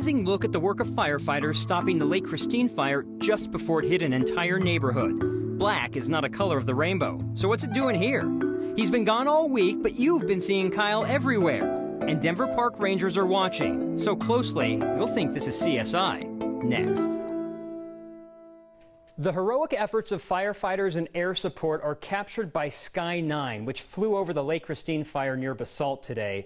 amazing look at the work of firefighters stopping the Lake Christine fire just before it hit an entire neighborhood. Black is not a color of the rainbow, so what's it doing here? He's been gone all week, but you've been seeing Kyle everywhere. And Denver Park Rangers are watching so closely, you'll think this is CSI. Next. The heroic efforts of firefighters and air support are captured by Sky 9, which flew over the Lake Christine fire near Basalt today.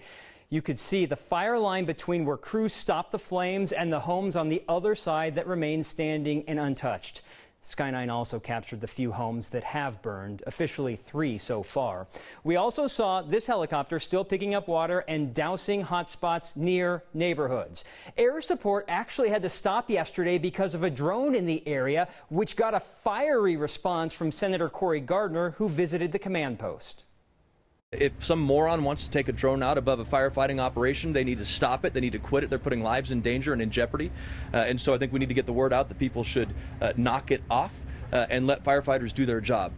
You could see the fire line between where crews stopped the flames and the homes on the other side that remain standing and untouched. Sky 9 also captured the few homes that have burned, officially 3 so far. We also saw this helicopter still picking up water and dousing hot spots near neighborhoods. Air support actually had to stop yesterday because of a drone in the area, which got a fiery response from Senator Cory Gardner, who visited the command post. If some moron wants to take a drone out above a firefighting operation, they need to stop it. They need to quit it. They're putting lives in danger and in jeopardy. And so I think we need to get the word out that people should knock it off and let firefighters do their job.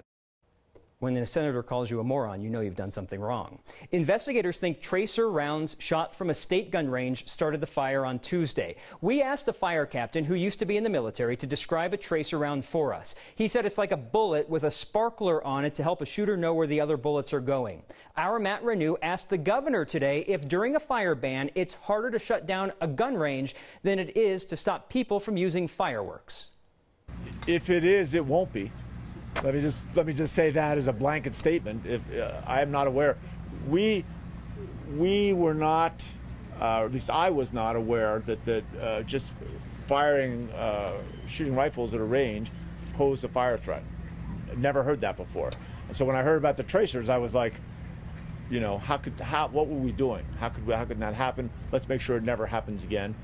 When a senator calls you a moron, you know you've done something wrong. Investigators think tracer rounds shot from a state gun range started the fire on Tuesday. We asked a fire captain who used to be in the military to describe a tracer round for us. He said it's like a bullet with a sparkler on it to help a shooter know where the other bullets are going. Our Matt Renew asked the governor today if during a fire ban it's harder to shut down a gun range than it is to stop people from using fireworks. If it is, it won't be. Let me just say that as a blanket statement. If I am not aware, we were not, or at least I was not aware that just firing, shooting rifles at a range posed a fire threat. Never heard that before. And so when I heard about the tracers, I was like, you know, what were we doing? How could that happen? Let's make sure it never happens again.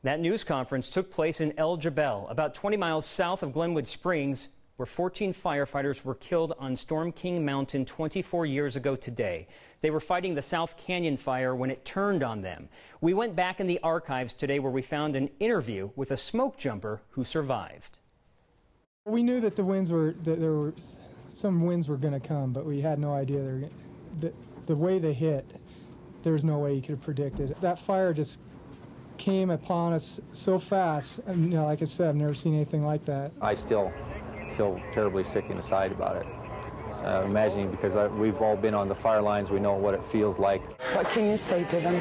That news conference took place in El Jebel, about 20 miles south of Glenwood Springs, where 14 firefighters were killed on Storm King Mountain 24 years ago today. They were fighting the South Canyon fire when it turned on them. We went back in the archives today where we found an interview with a smoke jumper who survived. We knew that there were some winds were going to come, but we had no idea the way they hit. There's no way you could have predicted. That fire just came upon us so fast, and you know, like I said, I've never seen anything like that. I still feel terribly sick inside about it. Imagining, because we've all been on the fire lines, we know what it feels like. What can you say to them?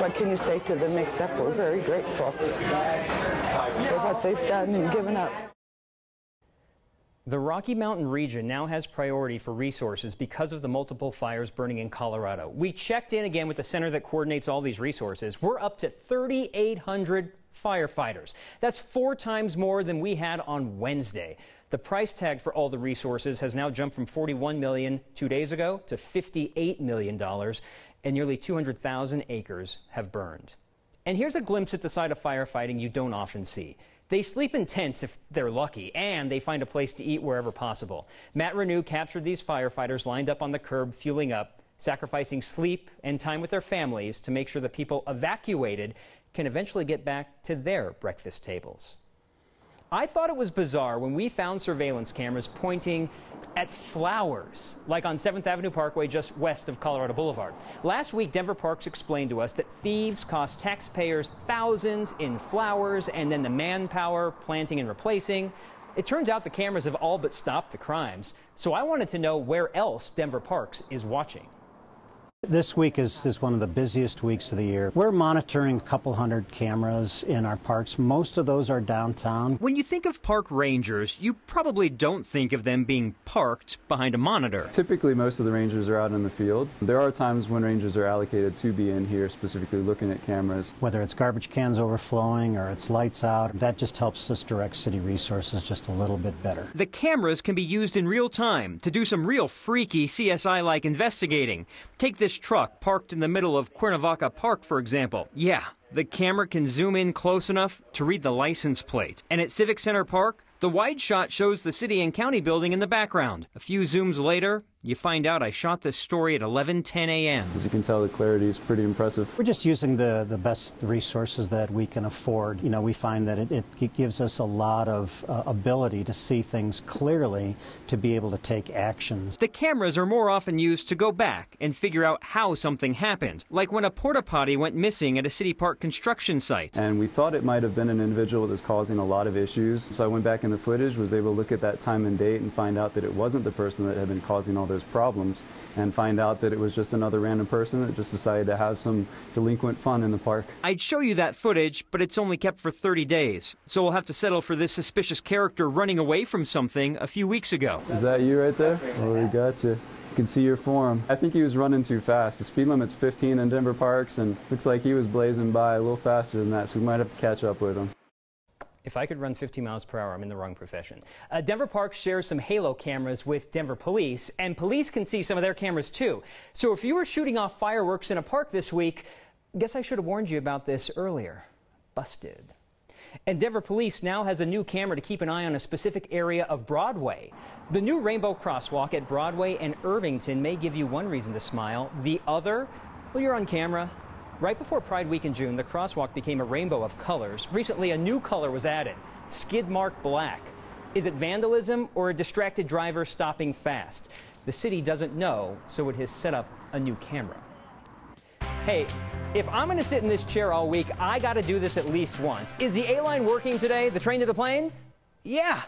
What can you say to them except we're very grateful for what they've done and given up. The Rocky Mountain region now has priority for resources because of the multiple fires burning in Colorado. We checked in again with the center that coordinates all these resources. We're up to 3,800 firefighters. That's 4 times more than we had on Wednesday. The price tag for all the resources has now jumped from $41 million 2 days ago to $58 million, and nearly 200,000 acres have burned. And here's a glimpse at the side of firefighting you don't often see. They sleep in tents if they're lucky, and they find a place to eat wherever possible. Matt Renew captured these firefighters lined up on the curb, fueling up, sacrificing sleep and time with their families to make sure the people evacuated can eventually get back to their breakfast tables. I thought it was bizarre when we found surveillance cameras pointing at flowers, like on 7th Avenue Parkway just west of Colorado Boulevard. Last week, Denver Parks explained to us that thieves cost taxpayers thousands in flowers and then the manpower planting and replacing. It turns out the cameras have all but stopped the crimes. So I wanted to know where else Denver Parks is watching. This week is one of the busiest weeks of the year. We're monitoring a couple hundred cameras in our parks. Most of those are downtown. When you think of park rangers, you probably don't think of them being parked behind a monitor. Typically, most of the rangers are out in the field. There are times when rangers are allocated to be in here specifically looking at cameras. Whether it's garbage cans overflowing or it's lights out, that just helps us direct city resources just a little bit better. The cameras can be used in real time to do some real freaky CSI-like investigating. Take this truck parked in the middle of Cuernavaca Park, for example. Yeah, the camera can zoom in close enough to read the license plate. And at Civic Center Park, the wide shot shows the city and county building in the background. A few zooms later, You find out I shot this story at 11:10 a.m. As you can tell, the clarity is pretty impressive. We're just using the best resources that we can afford. You know, we find that it gives us a lot of ability to see things clearly, to be able to take actions. The cameras are more often used to go back and figure out how something happened, like when a porta potty went missing at a city park construction site. And we thought it might have been an individual that was causing a lot of issues. So I went back in the footage, was able to look at that time and date and find out that it wasn't the person that had been causing all those problems, and find out that it was just another random person that just decided to have some delinquent fun in the park. I'd show you that footage, but it's only kept for 30 days. So we'll have to settle for this suspicious character running away from something a few weeks ago. Is that you right there? Oh, we got you. You can see your form. I think he was running too fast. The speed limit's 15 in Denver parks, and looks like he was blazing by a little faster than that, so we might have to catch up with him. If I could run 50 miles per hour, I'm in the wrong profession. Denver Park shares some Halo cameras with Denver Police, and police can see some of their cameras too. So if you were shooting off fireworks in a park this week, guess I should have warned you about this earlier. Busted. And Denver Police now has a new camera to keep an eye on a specific area of Broadway. The new rainbow crosswalk at Broadway and Irvington may give you one reason to smile. The other, well, you're on camera. Right before Pride Week in June, the crosswalk became a rainbow of colors. Recently, a new color was added, skid mark black. Is it vandalism or a distracted driver stopping fast? The city doesn't know, so it has set up a new camera. Hey, if I'm going to sit in this chair all week, I got to do this at least once. Is the A-line working today, the train to the plane? Yeah,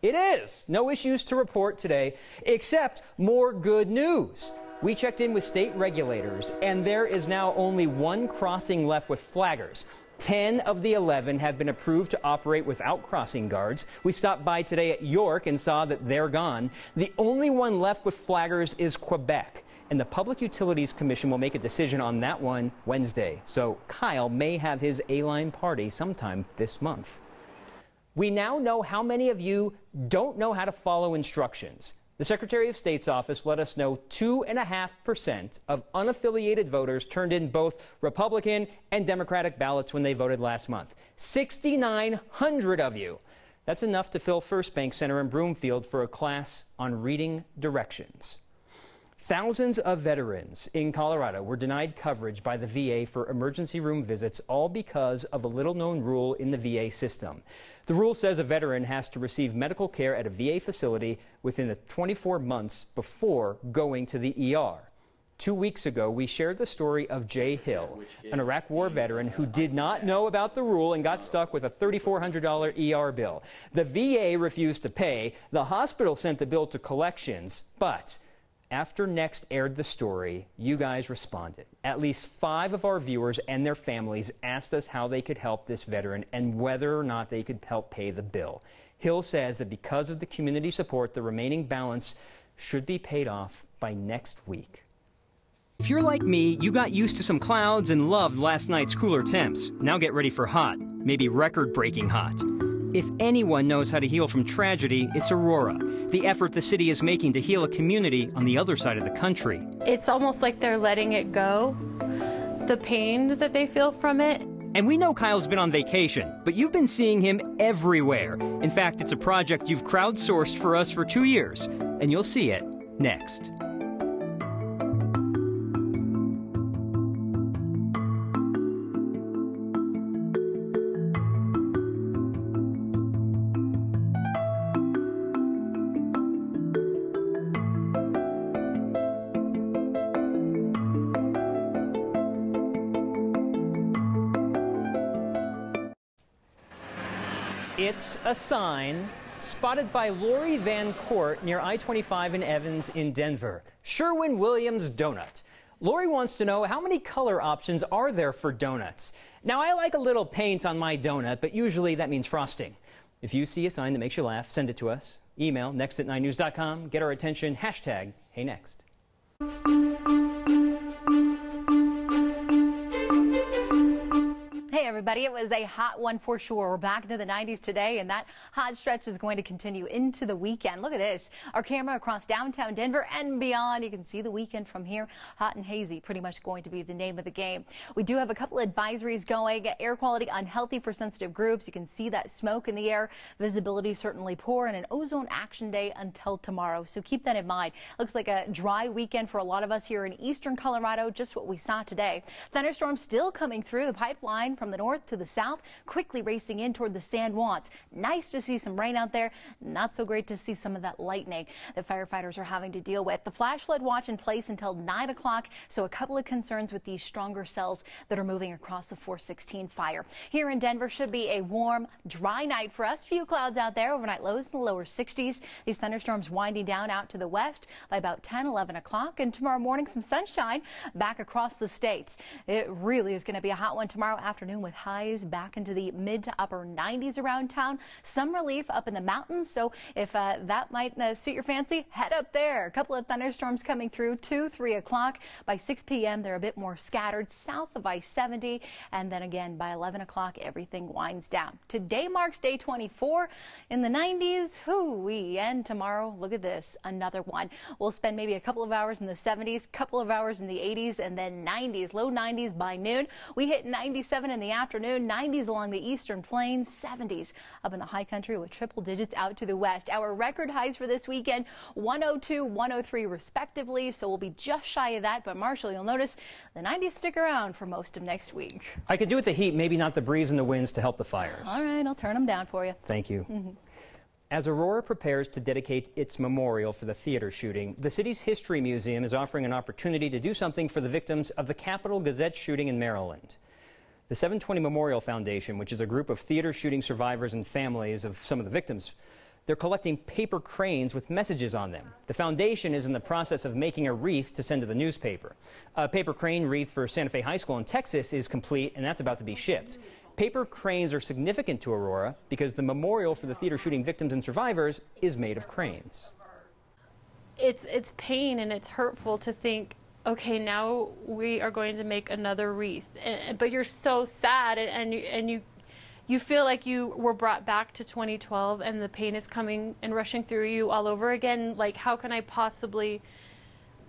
it is. No issues to report today, except more good news. We checked in with state regulators, and there is now only one crossing left with flaggers. 10 of the 11 have been approved to operate without crossing guards. We stopped by today at York and saw that they're gone. The only one left with flaggers is Quebec, and the Public Utilities Commission will make a decision on that one Wednesday. So Kyle may have his A-line party sometime this month. We now know how many of you don't know how to follow instructions. The Secretary of State's office let us know 2.5% of unaffiliated voters turned in both Republican and Democratic ballots when they voted last month. 6,900 of you. That's enough to fill First Bank Center in Broomfield for a class on reading directions. Thousands of veterans in Colorado were denied coverage by the VA for emergency room visits, all because of a little-known rule in the VA system. The rule says a veteran has to receive medical care at a VA facility within the 24 months before going to the ER. 2 weeks ago, we shared the story of Jay Hill, an Iraq War veteran who did not know about the rule and got stuck with a $3,400 ER bill. The VA refused to pay. The hospital sent the bill to collections, but after Next aired the story, you guys responded. At least 5 of our viewers and their families asked us how they could help this veteran and whether or not they could help pay the bill. Hill says that because of the community support, the remaining balance should be paid off by next week. If you're like me, you got used to some clouds and loved last night's cooler temps. Now get ready for hot, maybe record-breaking hot. If anyone knows how to heal from tragedy, it's Aurora, the effort the city is making to heal a community on the other side of the country. It's almost like they're letting it go, the pain that they feel from it. And we know Kyle's been on vacation, but you've been seeing him everywhere. In fact, it's a project you've crowdsourced for us for 2 years, and you'll see it next. It's a sign spotted by Lori Van Court near I-25 in Evans in Denver. Sherwin-Williams Donut. Lori wants to know how many color options are there for donuts. Now, I like a little paint on my donut, but usually that means frosting. If you see a sign that makes you laugh, send it to us. Email next@9news.com. Get our attention. Hashtag HeyNext. Hey, Hey everybody, it was a hot one for sure. We're back into the 90s today, and that hot stretch is going to continue into the weekend. Look at this. Our camera across downtown Denver and beyond. You can see the weekend from here. Hot and hazy, pretty much going to be the name of the game. We do have a couple of advisories going. Air quality unhealthy for sensitive groups. You can see that smoke in the air. Visibility certainly poor, and an ozone action day until tomorrow. So keep that in mind. Looks like a dry weekend for a lot of us here in eastern Colorado, just what we saw today. Thunderstorms still coming through the pipeline from the north to the south, quickly racing in toward the San Juans. Nice to see some rain out there. Not so great to see some of that lightning that firefighters are having to deal with. The flash flood watch in place until 9 o'clock, so a couple of concerns with these stronger cells that are moving across the 416 fire. Here in Denver should be a warm, dry night for us. Few clouds out there. Overnight lows in the lower 60s. These thunderstorms winding down out to the west by about 10, 11 o'clock. And tomorrow morning, some sunshine back across the states. It really is going to be a hot one tomorrow afternoon, with highs back into the mid to upper 90s around town. Some relief up in the mountains, so if that might suit your fancy, head up there. A couple of thunderstorms coming through 2, 3 o'clock. By 6 p.m. they're a bit more scattered south of I-70, and then again by 11 o'clock everything winds down. Today marks day 24 in the 90s. Hoo-wee. And tomorrow, look at this, another one. We'll spend maybe a couple of hours in the 70s, couple of hours in the 80s, and then 90s, low 90s by noon. We hit 97 in the afternoon, 90s along the eastern plains, 70s up in the high country with triple digits out to the west. Our record highs for this weekend, 102, 103 respectively, so we'll be just shy of that. But Marshall, you'll notice the 90s stick around for most of next week. I could do with the heat, maybe not the breeze and the winds to help the fires. All right, I'll turn them down for you. Thank you. As Aurora prepares to dedicate its memorial for the theater shooting, the city's History Museum is offering an opportunity to do something for the victims of the Capitol Gazette shooting in Maryland. The 720 Memorial Foundation, which is a group of theater shooting survivors and families of some of the victims, they're collecting paper cranes with messages on them. The foundation is in the process of making a wreath to send to the newspaper. A paper crane wreath for Santa Fe High School in Texas is complete, and that's about to be shipped. Paper cranes are significant to Aurora because the memorial for the theater shooting victims and survivors is made of cranes. It's pain and it's hurtful to think, okay, now we are going to make another wreath, but you're so sad, and you feel like you were brought back to 2012, and the pain is coming and rushing through you all over again. Like, how can I possibly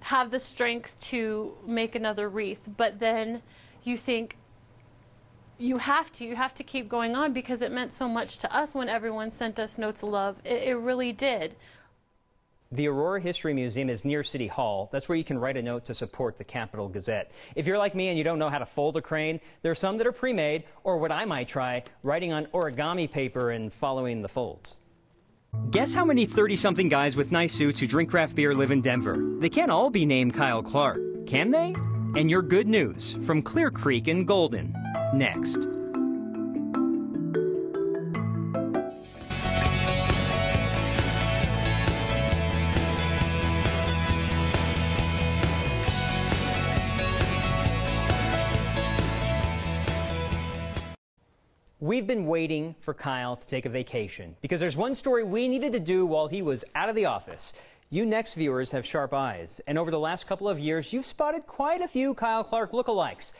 have the strength to make another wreath? But then you think, you have to keep going on, because it meant so much to us when everyone sent us notes of love. It really did. The Aurora History Museum is near City Hall. That's where you can write a note to support the Capitol Gazette. If you're like me and you don't know how to fold a crane, there are some that are pre-made, or what I might try, writing on origami paper and following the folds. Guess how many 30-something guys with nice suits who drink craft beer live in Denver? They can't all be named Kyle Clark, can they? And your good news from Clear Creek and Golden. Next. We've been waiting for Kyle to take a vacation because there's one story we needed to do while he was out of the office. You Next viewers have sharp eyes, and over the last couple of years, you've spotted quite a few Kyle Clark lookalikes.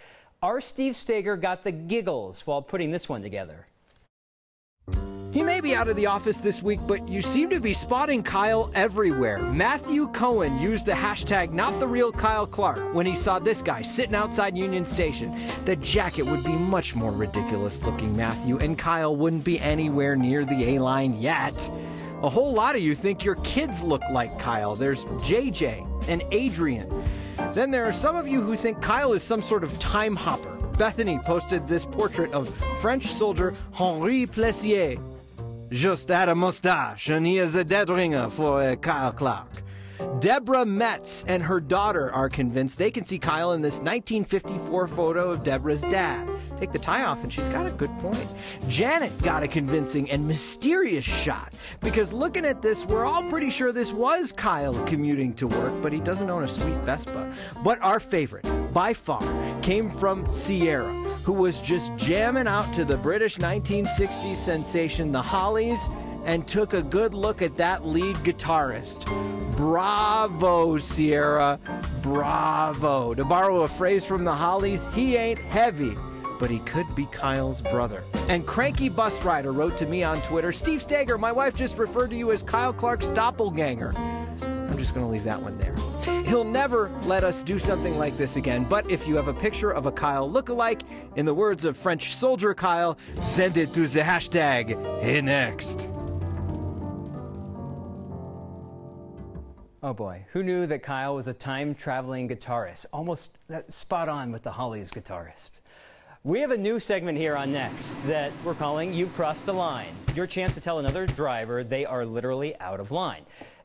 Our Steve Steger got the giggles while putting this one together. He may be out of the office this week, but you seem to be spotting Kyle everywhere. Matthew Cohen used the hashtag #NotTheRealKyleClark when he saw this guy sitting outside Union Station. The jacket would be much more ridiculous looking, Matthew, and Kyle wouldn't be anywhere near the A-line yet. A whole lot of you think your kids look like Kyle. There's JJ and Adrian. Then there are some of you who think Kyle is some sort of time hopper. Bethany posted this portrait of French soldier Henri Plessier. Just add a mustache and he is a dead ringer for Kyle Clark. Deborah Metz and her daughter are convinced they can see Kyle in this 1954 photo of Deborah's dad. Take the tie off and she's got a good point. Janet got a convincing and mysterious shot, because looking at this, we're all pretty sure this was Kyle commuting to work, but he doesn't own a sweet Vespa. But our favorite, by far, came from Sierra, who was just jamming out to the British 1960s sensation The Hollies, and took a good look at that lead guitarist. Bravo, Sierra. Bravo. To borrow a phrase from the Hollies, he ain't heavy, but he could be Kyle's brother. And Cranky Bus Rider wrote to me on Twitter, Steve Steger, my wife just referred to you as Kyle Clark's doppelganger. I'm just going to leave that one there. He'll never let us do something like this again, but if you have a picture of a Kyle lookalike, in the words of French soldier Kyle, send it to the hashtag #HeyNext. Oh boy, who knew that Kyle was a time-traveling guitarist? Almost spot on with the Hollies guitarist. We have a new segment here on Next that we're calling You've Crossed the Line. Your chance to tell another driver they are literally out of line.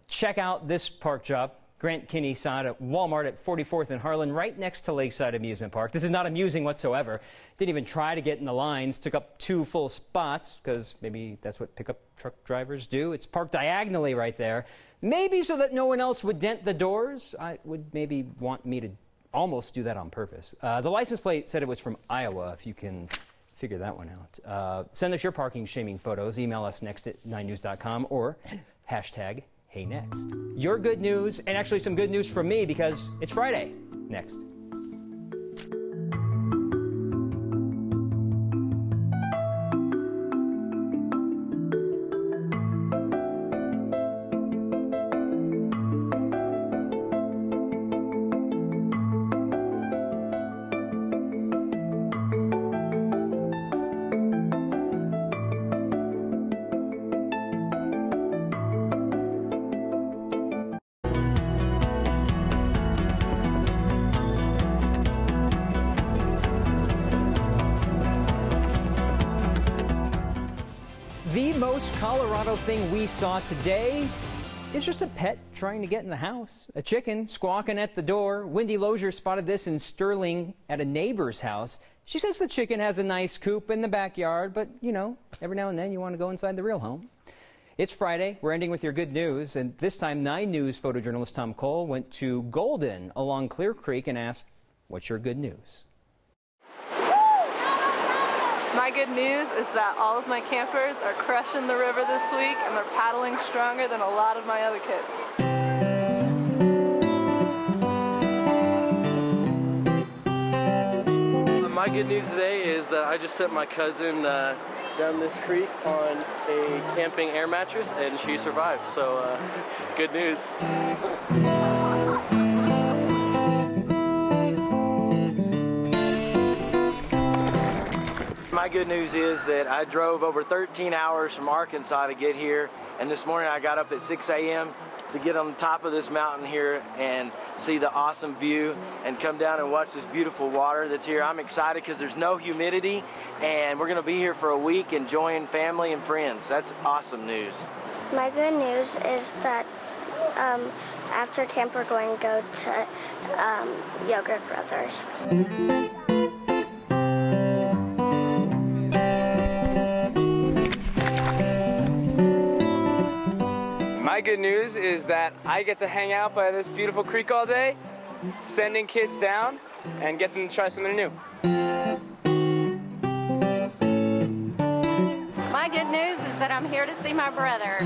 Check out this park job. Grant Kinney saw it at Walmart at 44th and Harlan, right next to Lakeside Amusement Park. This is not amusing whatsoever. Didn't even try to get in the lines. Took up 2 full spots because maybe that's what pickup truck drivers do. It's parked diagonally right there. Maybe so that no one else would dent the doors. I would maybe want me to almost do that on purpose. The license plate said it was from Iowa, if you can figure that one out. Send us your parking shaming photos. Email us next@9news.com or hashtag #HeyNext. Your good news, and actually some good news from me because it's Friday. Next. The most Colorado thing we saw today is just a pet trying to get in the house. A chicken squawking at the door. Wendy Lozier spotted this in Sterling at a neighbor's house. She says the chicken has a nice coop in the backyard, but, you know, every now and then you want to go inside the real home. It's Friday. We're ending with your good news, and this time 9 News photojournalist Tom Cole went to Golden along Clear Creek and asked, what's your good news? My good news is that all of my campers are crushing the river this week and they're paddling stronger than a lot of my other kids. My good news today is that I just sent my cousin down this creek on a camping air mattress and she survived, so good news. My good news is that I drove over 13 hours from Arkansas to get here, and this morning I got up at 6 a.m. to get on the top of this mountain here and see the awesome view and come down and watch this beautiful water that's here. I'm excited because there's no humidity and we're going to be here for a week enjoying family and friends. That's awesome news. My good news is that after camp we're going to go to Yogurt Brothers. My good news is that I get to hang out by this beautiful creek all day, sending kids down and get them to try something new. My good news is that I'm here to see my brother.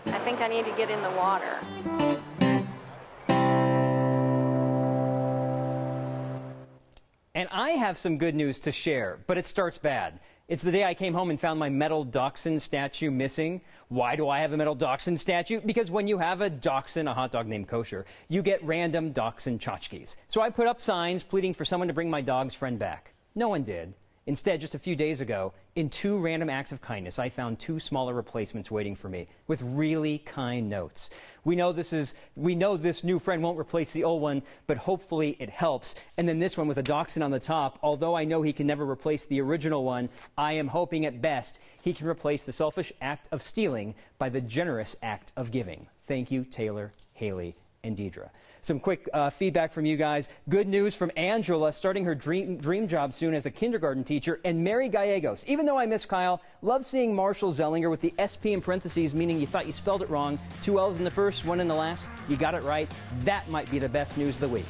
I think I need to get in the water. And I have some good news to share, but it starts bad. It's the day I came home and found my metal dachshund statue missing. Why do I have a metal dachshund statue? Because when you have a dachshund, a hot dog named Kosher, you get random dachshund tchotchkes. So I put up signs pleading for someone to bring my dog's friend back. No one did. Instead, just a few days ago, in 2 random acts of kindness, I found 2 smaller replacements waiting for me with really kind notes. We know this new friend won't replace the old one, but hopefully it helps. And then this one with a dachshund on the top, although I know he can never replace the original one, I am hoping at best he can replace the selfish act of stealing by the generous act of giving. Thank you, Taylor, Haley, and Deidre. Some quick feedback from you guys. Good news from Angela, starting her dream job soon as a kindergarten teacher, and Mary Gallegos. Even though I miss Kyle, love seeing Marshall Zellinger with the SP in parentheses, meaning you thought you spelled it wrong. 2 L's in the first, 1 in the last. You got it right. That might be the best news of the week.